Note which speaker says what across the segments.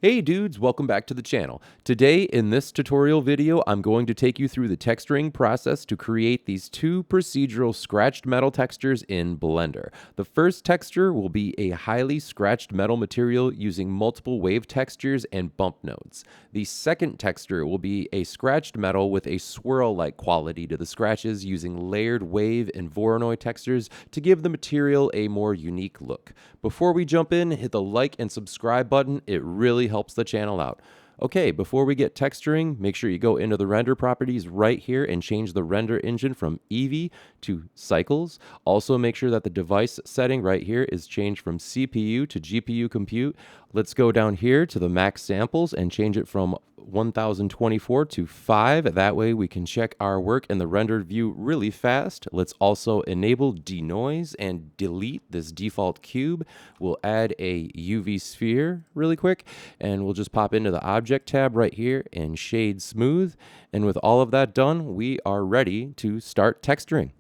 Speaker 1: Hey dudes, welcome back to the channel. Today in this tutorial video, I'm going to take you through the texturing process to create these two procedural scratched metal textures in Blender. The first texture will be a highly scratched metal material using multiple wave textures and bump nodes. The second texture will be a scratched metal with a swirl-like quality to the scratches using layered wave and Voronoi textures to give the material a more unique look. Before we jump in, hit the like and subscribe button. It really helps the channel out. Okay, before we get texturing, make sure you go into the render properties right here and change the render engine from Eevee to Cycles. Also make sure that the device setting right here is changed from CPU to GPU compute. Let's go down here to the max samples and change it from 1024 to 5. That way we can check our work in the rendered view really fast. Let's also enable denoise and delete this default cube. We'll add a UV sphere really quick, and we'll just pop into the object tab right here and shade smooth. And with all of that done, we are ready to start texturing.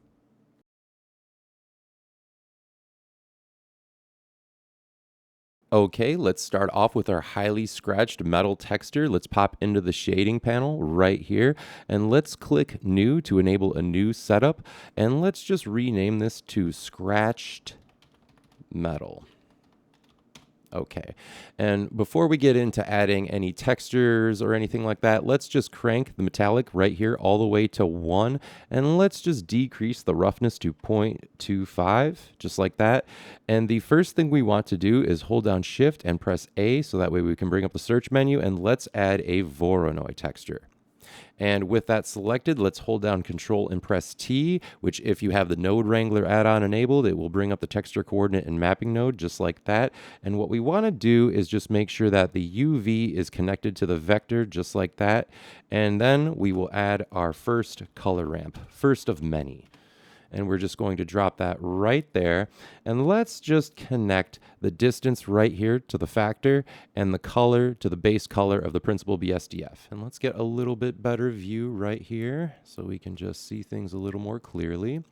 Speaker 1: Okay, let's start off with our highly scratched metal texture. Let's pop into the shading panel right here, and let's click new to enable a new setup. And let's just rename this to scratched metal. Okay, and before we get into adding any textures or anything like that, let's just crank the metallic right here all the way to 1, and let's just decrease the roughness to 0.25, just like that. And the first thing we want to do is hold down Shift and press A, so that way we can bring up the search menu, and let's add a Voronoi texture. And with that selected, let's hold down Control and press T, which if you have the Node Wrangler add-on enabled, it will bring up the texture coordinate and mapping node just like that. And what we want to do is just make sure that the UV is connected to the vector just like that. And then we will add our first color ramp, first of many. And we're just going to drop that right there. And let's just connect the distance right here to the factor and the color to the base color of the principal BSDF. And let's get a little bit better view right here so we can just see things a little more clearly.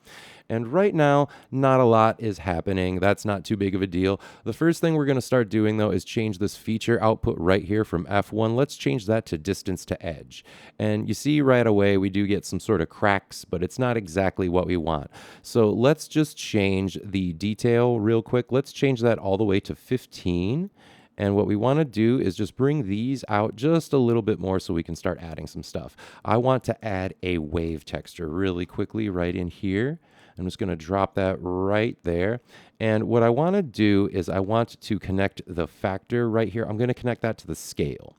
Speaker 1: And right now, not a lot is happening. That's not too big of a deal. The first thing we're going to start doing, though, is change this feature output right here from F1. Let's change that to distance to edge. And you see right away we do get some sort of cracks, but it's not exactly what we want. So let's just change the detail real quick. Let's change that all the way to 15. And what we want to do is just bring these out just a little bit more so we can start adding some stuff. I want to add a wave texture really quickly right in here. I'm just going to drop that right there. And what I want to do is I want to connect the factor right here. I'm going to connect that to the scale.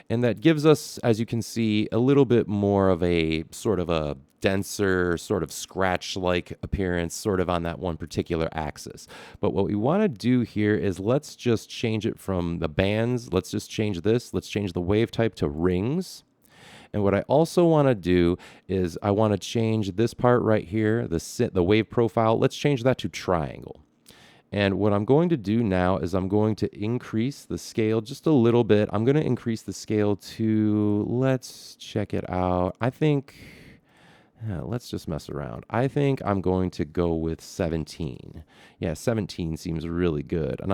Speaker 1: And that gives us, as you can see, a little bit more of a sort of a denser, sort of scratch-like appearance, sort of on that one particular axis. But what we want to do here is let's just change it from the bands. Let's just change this. Let's change the wave type to rings. And what I also want to do is I want to change this part right here, the wave profile. Let's change that to triangle. And what I'm going to do now is I'm going to increase the scale just a little bit. I'm going to increase the scale to, let's check it out. I think, let's just mess around. I think I'm going to go with 17. Yeah, 17 seems really good. And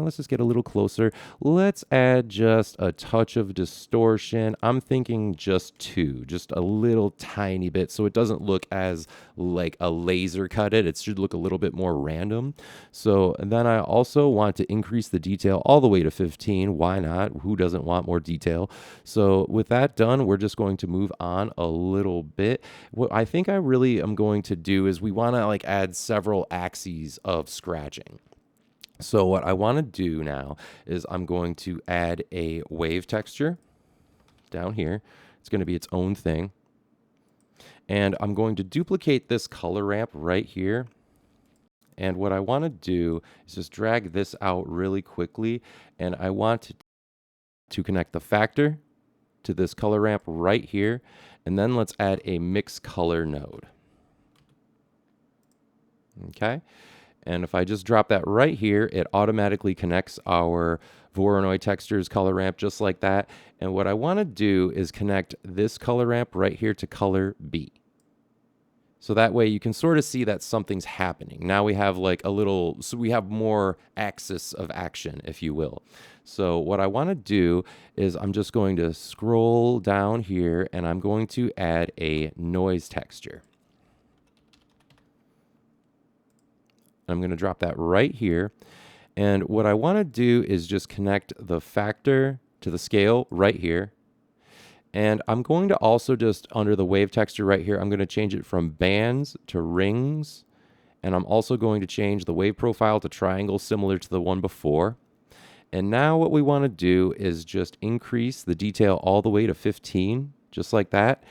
Speaker 1: let's just get a little closer. Let's add just a touch of distortion. I'm thinking just 2, just a little tiny bit, so it doesn't look as like a laser cut it. It should look a little bit more random. So and then I also want to increase the detail all the way to 15. Why not? Who doesn't want more detail? So with that done, we're just going to move on a little bit. What I think I really am going to do is we want to like add several axes of scratching. So what I want to do now is I'm going to add a wave texture down here. It's going to be its own thing. And I'm going to duplicate this color ramp right here. And what I want to do is just drag this out really quickly. And I want to connect the factor to this color ramp right here. And then let's add a mix color node. Okay. And if I just drop that right here, it automatically connects our Voronoi textures color ramp just like that. And what I want to do is connect this color ramp right here to color B. So that way you can sort of see that something's happening. Now we have like a little, so we have more axis of action, if you will. So what I want to do is I'm just going to scroll down here and I'm going to add a noise texture. I'm going to drop that right here. And what I want to do is just connect the factor to the scale right here. And I'm going to also just, under the wave texture right here, I'm going to change it from bands to rings. And I'm also going to change the wave profile to triangle, similar to the one before. And now what we want to do is just increase the detail all the way to 15, just like that.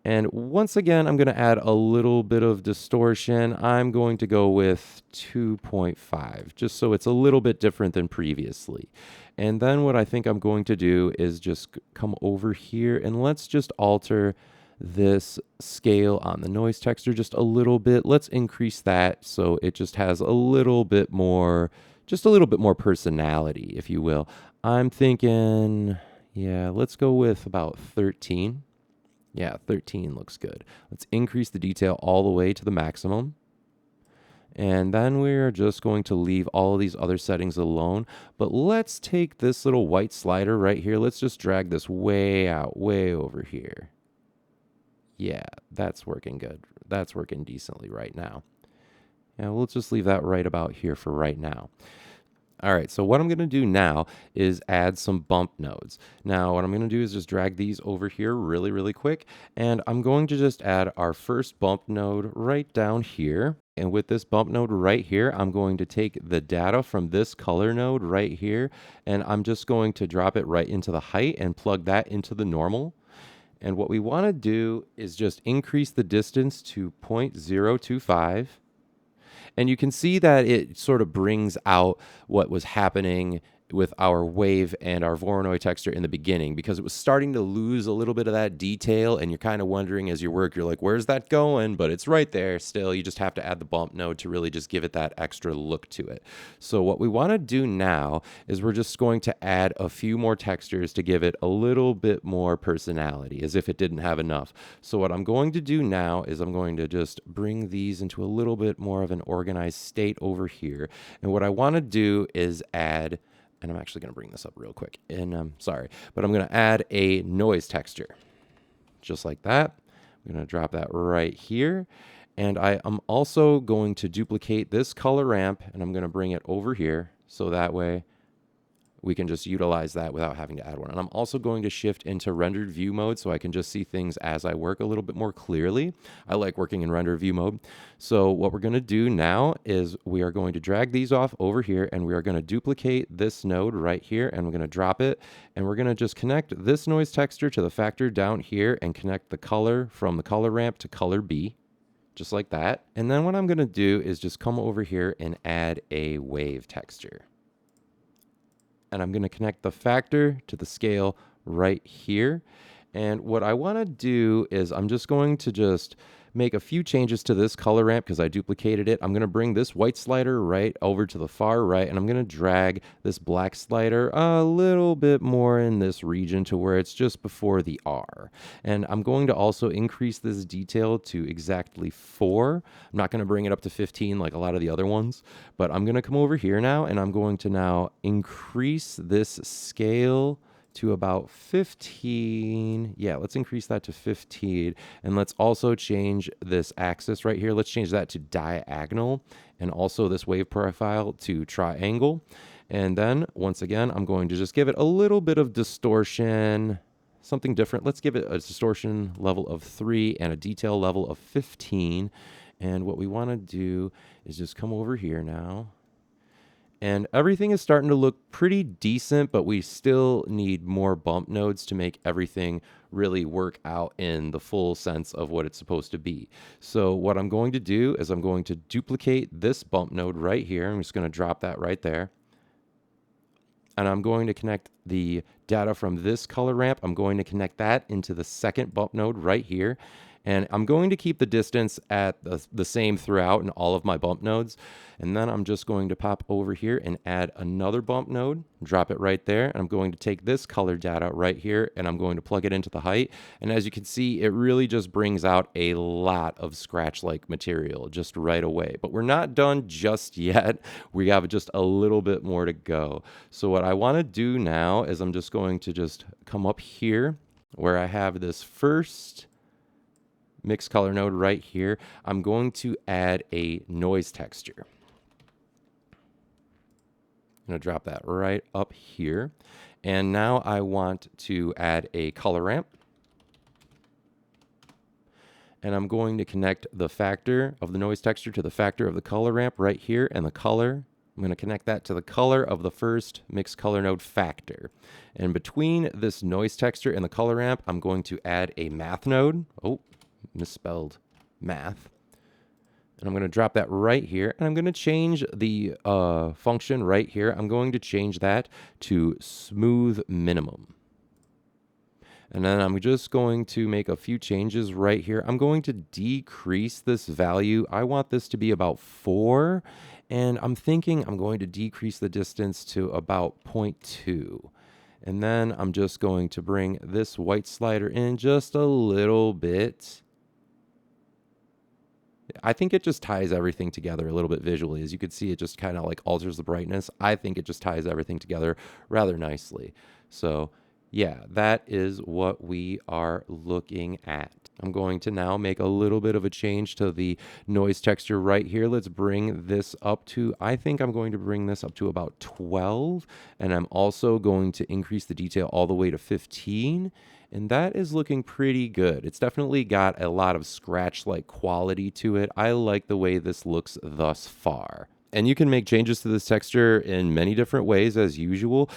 Speaker 1: And once again, I'm going to add a little bit of distortion. I'm going to go with 2.5, just so it's a little bit different than previously. And then what I think I'm going to do is just come over here and let's just alter this scale on the noise texture just a little bit. Let's increase that so it just has a little bit more, just a little bit more personality, if you will. I'm thinking, yeah, let's go with about 13. Yeah, 13 looks good. Let's increase the detail all the way to the maximum. And then we're just going to leave all of these other settings alone. But let's take this little white slider right here. Let's just drag this way out, way over here. Yeah, that's working good. That's working decently right now. Yeah, we'll just leave that right about here for right now. All right, so what I'm going to do now is add some bump nodes. Now, what I'm going to do is just drag these over here really, really quick. And I'm going to just add our first bump node right down here. And with this bump node right here, I'm going to take the data from this color node right here, and I'm just going to drop it right into the height and plug that into the normal. And what we want to do is just increase the distance to 0.025. And you can see that it sort of brings out what was happening with our wave and our Voronoi texture in the beginning, because it was starting to lose a little bit of that detail, and you're kind of wondering as you work, you're like, where's that going? But it's right there still. You just have to add the bump node to really just give it that extra look to it. So what we want to do now is we're just going to add a few more textures to give it a little bit more personality, as if it didn't have enough. So what I'm going to do now is I'm going to just bring these into a little bit more of an organized state over here. And what I want to do is add, and I'm actually going to bring this up real quick, and I'm sorry, but I'm going to add a noise texture, just like that. I'm going to drop that right here, and I am also going to duplicate this color ramp, and I'm going to bring it over here, so that way we can just utilize that without having to add one. And I'm also going to shift into rendered view mode so I can just see things as I work a little bit more clearly. I like working in rendered view mode. So what we're going to do now is we are going to drag these off over here, and we are going to duplicate this node right here, and we're going to drop it, and we're going to just connect this noise texture to the factor down here and connect the color from the color ramp to color B, just like that. And then what I'm going to do is just come over here and add a wave texture. And I'm going to connect the factor to the scale right here. And what I want to do is I'm just going to just make a few changes to this color ramp because I duplicated it. I'm going to bring this white slider right over to the far right, and I'm going to drag this black slider a little bit more in this region to where it's just before the R. And I'm going to also increase this detail to exactly 4. I'm not going to bring it up to 15 like a lot of the other ones, but I'm going to come over here now, and I'm going to now increase this scale to about 15. Yeah, let's increase that to 15. And let's also change this axis right here. Let's change that to diagonal, and also this wave profile to triangle. And then once again, I'm going to just give it a little bit of distortion, something different. Let's give it a distortion level of 3 and a detail level of 15. And what we want to do is just come over here now. And everything is starting to look pretty decent, but we still need more bump nodes to make everything really work out in the full sense of what it's supposed to be. So what I'm going to do is I'm going to duplicate this bump node right here. I'm just going to drop that right there. And I'm going to connect the data from this color ramp. I'm going to connect that into the second bump node right here. And I'm going to keep the distance at the same throughout in all of my bump nodes. And then I'm just going to pop over here and add another bump node, drop it right there. And I'm going to take this color data right here and I'm going to plug it into the height. And as you can see, it really just brings out a lot of scratch-like material just right away. But we're not done just yet. We have just a little bit more to go. So what I want to do now is I'm just going to just come up here where I have this first mix color node right here. I'm going to add a noise texture. I'm going to drop that right up here. And now I want to add a color ramp. And I'm going to connect the factor of the noise texture to the factor of the color ramp right here. And the color, I'm going to connect that to the color of the first mixed color node factor. And between this noise texture and the color ramp, I'm going to add a math node. Oh, misspelled math. And I'm going to drop that right here. And I'm going to change the function right here. I'm going to change that to smooth minimum. And then I'm just going to make a few changes right here. I'm going to decrease this value. I want this to be about 4. And I'm thinking I'm going to decrease the distance to about 0.2. And then I'm just going to bring this white slider in just a little bit. I think it just ties everything together a little bit visually. As you can see, it just kind of like alters the brightness. I think it just ties everything together rather nicely. So yeah, that is what we are looking at. I'm going to now make a little bit of a change to the noise texture right here. Let's bring this up to, I think I'm going to bring this up to about 12. And I'm also going to increase the detail all the way to 15. And that is looking pretty good. It's definitely got a lot of scratch-like quality to it. I like the way this looks thus far. And you can make changes to this texture in many different ways as usual.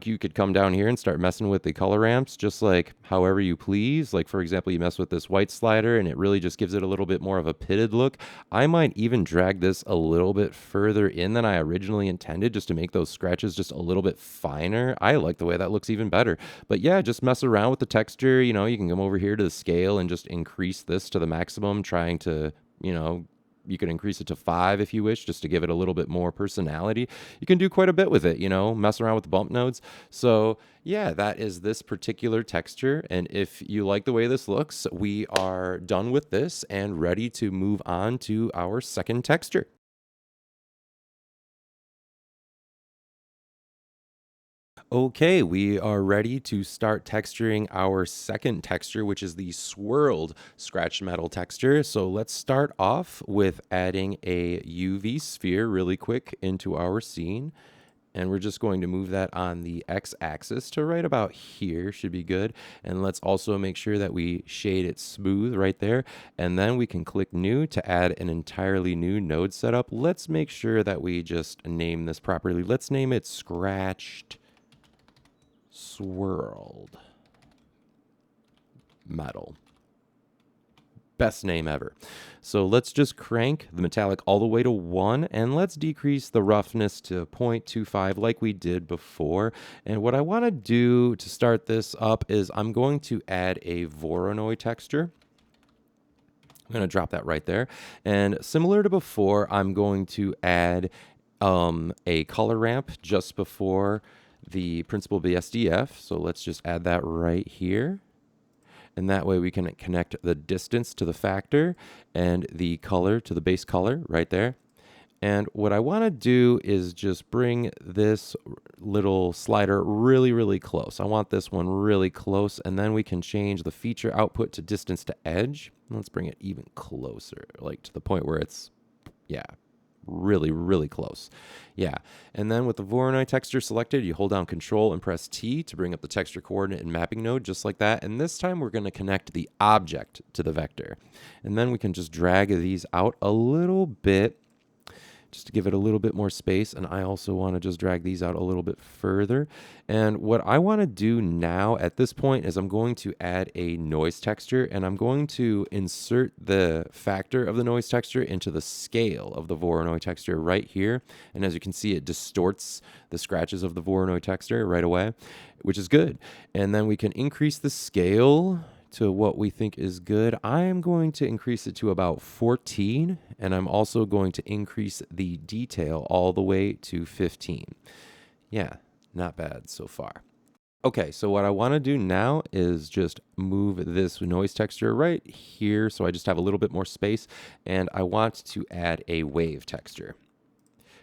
Speaker 1: You could come down here and start messing with the color ramps just like however you please. Like for example, you mess with this white slider and it really just gives it a little bit more of a pitted look. I might even drag this a little bit further in than I originally intended just to make those scratches just a little bit finer. I like the way that looks even better. But yeah, just mess around with the texture. You know, you can come over here to the scale and just increase this to the maximum, trying to, you know, you can increase it to 5 if you wish, just to give it a little bit more personality. You can do quite a bit with it, you know, mess around with the bump nodes. So yeah, that is this particular texture. And if you like the way this looks, we are done with this and ready to move on to our second texture. Okay, we are ready to start texturing our second texture, which is the swirled scratch metal texture. So let's start off with adding a UV sphere really quick into our scene. And we're just going to move that on the x-axis to right about here, should be good. And let's also make sure that we shade it smooth right there. And then we can click new to add an entirely new node setup. Let's make sure that we just name this properly. Let's name it Scratched Swirled Metal. Best name ever. So let's just crank the metallic all the way to 1 and let's decrease the roughness to 0.25 like we did before. And what I want to do to start this up is I'm going to add a Voronoi texture. I'm going to drop that right there. And similar to before, I'm going to add a color ramp just before the principal BSDF. So let's just add that right here. And that way we can connect the distance to the factor and the color to the base color right there. And what I want to do is just bring this little slider really, really close. I want this one really close, and then we can change the feature output to distance to edge. Let's bring it even closer, like to the point where it's, yeah, really, really close. Yeah. And then with the Voronoi texture selected, you hold down Control and press T to bring up the texture coordinate and mapping node just like that. And this time we're going to connect the object to the vector. And then we can just drag these out a little bit just to give it a little bit more space. And I also want to just drag these out a little bit further. And what I want to do now at this point is I'm going to add a noise texture, and I'm going to insert the factor of the noise texture into the scale of the Voronoi texture right here. And as you can see, it distorts the scratches of the Voronoi texture right away, which is good. And then we can increase the scale to what we think is good. I am going to increase it to about 14, and I'm also going to increase the detail all the way to 15. Yeah, not bad so far. Okay, so what I want to do now is just move this noise texture right here so I just have a little bit more space, and I want to add a wave texture.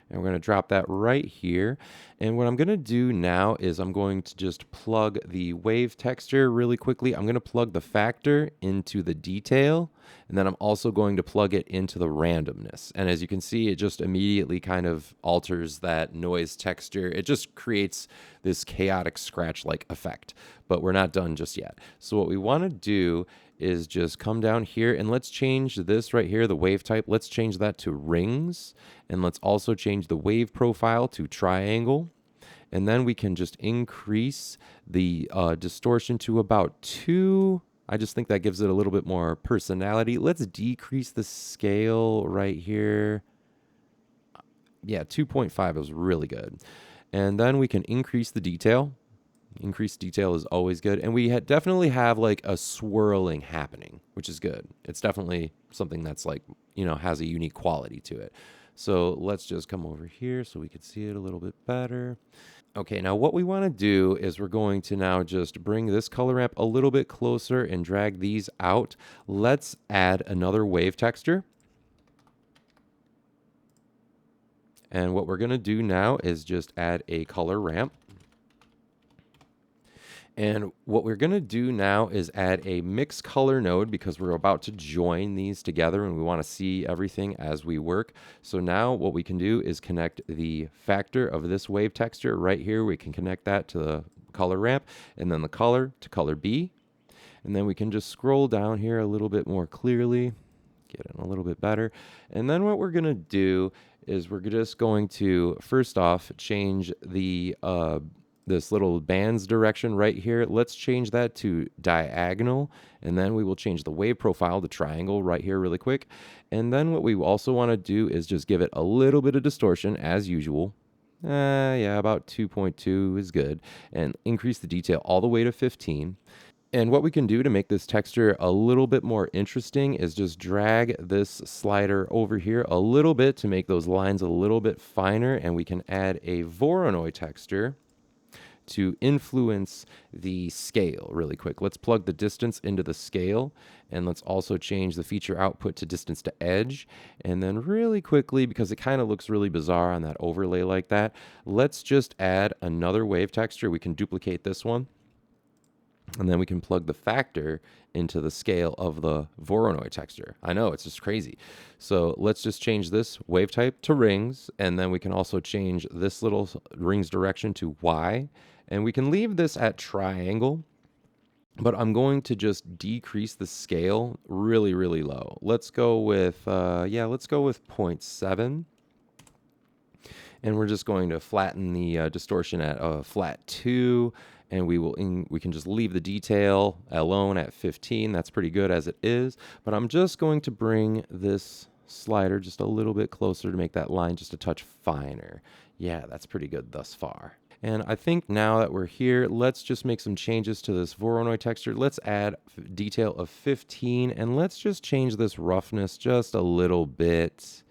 Speaker 1: And we're going to drop that right here. And what I'm going to do now is I'm going to just plug the wave texture really quickly. I'm going to plug the factor into the detail, and then I'm also going to plug it into the randomness. And as you can see, it just immediately kind of alters that noise texture. It just creates this chaotic scratch-like effect, but we're not done just yet. So what we want to do is just come down here and let's change this right here, the wave type. Let's change that to rings, and let's also change the wave profile to triangle. And then we can just increase the distortion to about 2. I just think that gives it a little bit more personality. Let's decrease the scale right here. Yeah, 2.5 is really good. And then we can increase the detail. Increased detail is always good. And we definitely have like a swirling happening, which is good. It's definitely something that's like, has a unique quality to it. So let's just come over here so we can see it a little bit better. Okay, now what we want to do is we're going to now just bring this color ramp a little bit closer and drag these out. Let's add another wave texture. And what we're going to do now is just add a color ramp. And what we're going to do now is add a mix color node because we're about to join these together and we want to see everything as we work. So now what we can do is connect the factor of this wave texture right here. We can connect that to the color ramp and then the color to color B. And then we can just scroll down here a little bit more clearly, get it a little bit better. And then what we're going to do is we're just going to, first off, change the this little band's direction right here. Let's change that to diagonal, and then we will change the wave profile to triangle right here really quick. And then what we also want to do is just give it a little bit of distortion as usual. Yeah, about 2.2 is good. And increase the detail all the way to 15. And what we can do to make this texture a little bit more interesting is just drag this slider over here a little bit to make those lines a little bit finer, and we can add a Voronoi texture to influence the scale really quick. Let's plug the distance into the scale, and let's also change the feature output to distance to edge. And then really quickly, because it kind of looks really bizarre on that overlay like that, let's just add another wave texture. We can duplicate this one, and then we can plug the factor into the scale of the Voronoi texture. I know, it's just crazy. So let's just change this wave type to rings, and then we can also change this little rings direction to Y, and we can leave this at triangle, but I'm going to just decrease the scale really, really low. Let's go with, let's go with 0.7. And we're just going to flatten the distortion at flat 2. And we can just leave the detail alone at 15. That's pretty good as it is. But I'm just going to bring this slider just a little bit closer to make that line just a touch finer. Yeah, that's pretty good thus far. And I think now that we're here, let's just make some changes to this Voronoi texture. Let's add detail of 15, and let's just change this roughness just a little bit.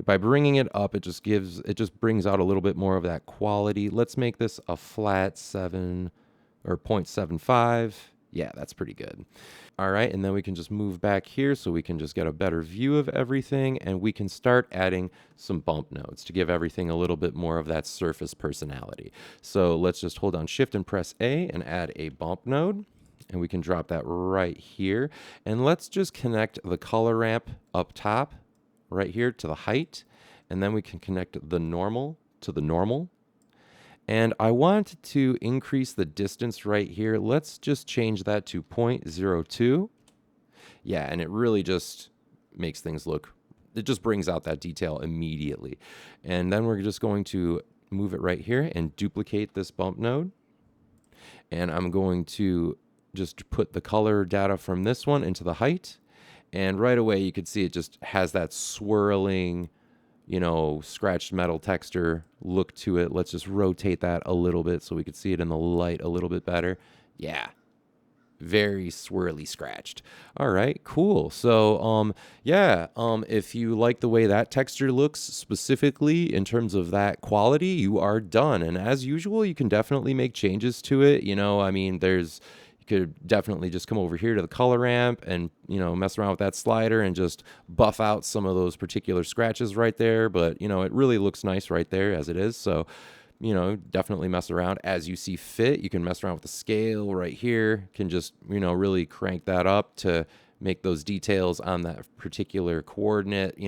Speaker 1: By bringing it up, it just brings out a little bit more of that quality. Let's make this a flat 7 or 0.75. Yeah, that's pretty good. All right, and then we can just move back here so we can just get a better view of everything, and we can start adding some bump nodes to give everything a little bit more of that surface personality. So let's just hold down Shift and press A and add a bump node, and we can drop that right here. And let's just connect the color ramp up top right here to the height, and then we can connect the normal to the normal. And I want to increase the distance right here. Let's just change that to 0.02. Yeah, and it really just makes things look, it just brings out that detail immediately. And then we're just going to move it right here and duplicate this bump node. And I'm going to just put the color data from this one into the height. And right away, you can see it just has that swirling, scratched metal texture look to it. Let's just rotate that a little bit so we can see it in the light a little bit better. Yeah, very swirly scratched. All right, cool. So, yeah, if you like the way that texture looks specifically in terms of that quality, you are done. And as usual, you can definitely make changes to it. I mean, you could definitely just come over here to the color ramp and, mess around with that slider and just buff out some of those particular scratches right there. But, it really looks nice right there as it is. So, definitely mess around as you see fit. You can mess around with the scale right here, can just, really crank that up to make those details on that particular coordinate,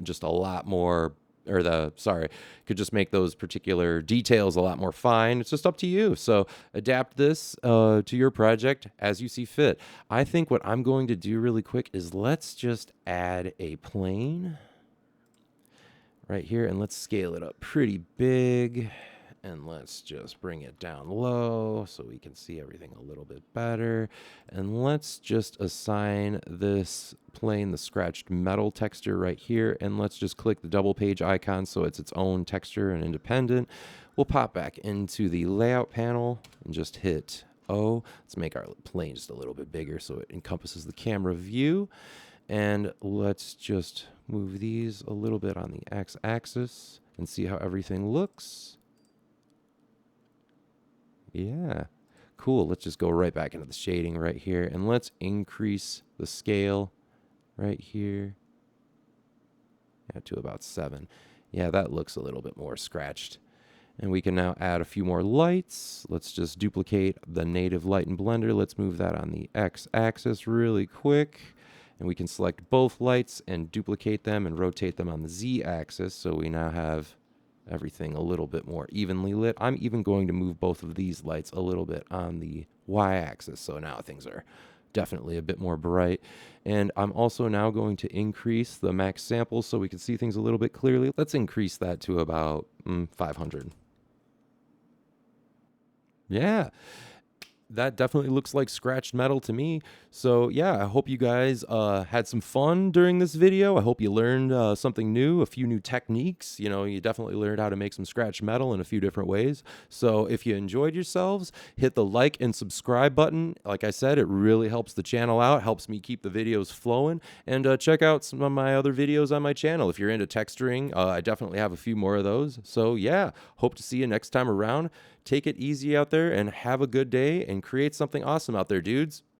Speaker 1: just a lot more, could just make those particular details a lot more fine. It's just up to you. So adapt this to your project as you see fit. I think what I'm going to do really quick is let's just add a plane right here, and let's scale it up pretty big, and let's just bring it down low so we can see everything a little bit better. And let's just assign this plane the scratched metal texture right here, and let's just click the double page icon so it's its own texture and independent. We'll pop back into the layout panel and just hit O. Let's make our plane just a little bit bigger so it encompasses the camera view. And let's just move these a little bit on the x-axis and see how everything looks. Yeah, cool. Let's just go right back into the shading right here, and let's increase the scale right here to about 7. Yeah, that looks a little bit more scratched. And we can now add a few more lights. Let's just duplicate the native light in Blender. Let's move that on the x-axis really quick. And we can select both lights and duplicate them and rotate them on the z-axis, so we now have everything a little bit more evenly lit. I'm even going to move both of these lights a little bit on the y-axis, so now things are definitely a bit more bright. And I'm also now going to increase the max sample so we can see things a little bit clearly. Let's increase that to about 500. Yeah. That definitely looks like scratched metal to me. So yeah, I hope you guys had some fun during this video. I hope you learned something new, a few new techniques. You definitely learned how to make some scratched metal in a few different ways. So if you enjoyed yourselves, hit the like and subscribe button. Like I said, it really helps the channel out, helps me keep the videos flowing. And check out some of my other videos on my channel. If you're into texturing, I definitely have a few more of those. So yeah, hope to see you next time around. Take it easy out there and have a good day and create something awesome out there, dudes.